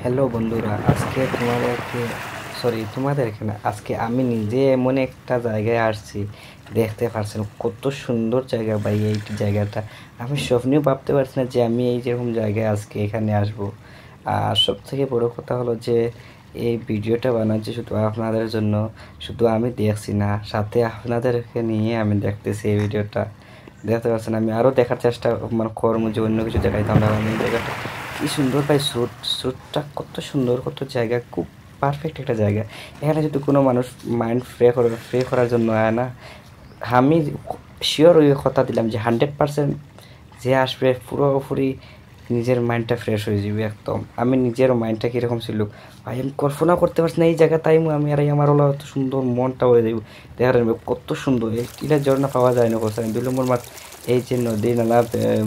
Hello বন্ধুরা, আজকে তোমাদেরকে না, আজকে আমি নিজে এমন একটা জায়গায় আসছি। দেখতে পারছেন কত সুন্দর জায়গা ভাই। এই জায়গাটা আমি স্বপ্নেও ভাবতে পারছি না যে আমি এই যেরকম জায়গায় আজকে এখানে আসব। আর সব থেকে বড় কথা হলো যে এই ভিডিওটা বানাচ্ছি শুধু আপনাদের জন্য। শুধু আমি দেখছি না, সাথে আপনাদেরকে নিয়ে আমি দেখতেছি এই ভিডিওটা। দেখতে পাচ্ছেন আমি আরও দেখার চেষ্টা মানে করবো যে অন্য কিছু দেখাইতাম না। আমি এই জায়গাটা কি সুন্দর ভাই, শ্যুটটা কত সুন্দর, কত জায়গা খুব পারফেক্ট একটা জায়গা। এখানে যদি কোনো মানুষ মাইন্ড ফ্রি করার জন্য আয় না, আমি শিওর ওই কথা দিলাম যে 100% যে আসবে পুরোপুরি নিজের মাইন্ডটা ফ্রেশ হয়ে যাবে একদম। আমি নিজের মাইন্ডটা কীরকম ছিল ভাই আমি কল্পনা করতে পারছি না। এই জায়গা তাই আমি আর আমার হলো এত সুন্দর মনটা হয়ে যাবে। দেখার কত সুন্দর এটা ঝর্ণা পাওয়া যায় না কোথায়। 2 নম্বর মাত্র এই যে নদী নালা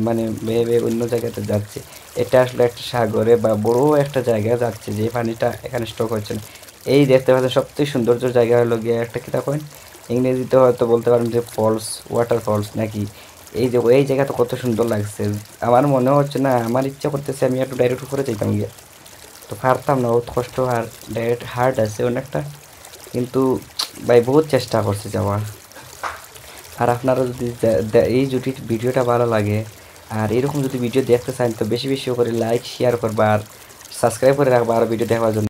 মানে বেয়ে বেয়ে অন্য জায়গাতে যাচ্ছে। এটা আসলে একটা সাগরে বা বড় একটা জায়গায় যাচ্ছে যে পানিটা এখানে স্টক হচ্ছে না। এই দেখতে পাচ্ছেন সবথেকে সৌন্দর্য জায়গা হলো গিয়ে একটা কী কয়েন ইংরেজিতে হয়তো বলতে পারেন যে ফলস, ওয়াটার ফলস নাকি। এই যে এই জায়গাটা কত সুন্দর লাগছে। আমার মনে হচ্ছে না, আমার ইচ্ছা করতেছে আমি একটু ডাইরেক্ট উপরে যেতাম গিয়ে, তো পারতাম না, বহুত কষ্ট আর ডাইরেক্ট হার্ড আছে অনেকটা। কিন্তু ভাই বহুত চেষ্টা করছে যাওয়ার। আর আপনারা যদি এই যদি ভিডিওটা ভালো লাগে আর এরকম যদি ভিডিও দেখতে চান তো বেশি বেশি করে লাইক শেয়ার করবা আর সাবস্ক্রাইব করে রাখবা আর ভিডিও দেখার জন্য।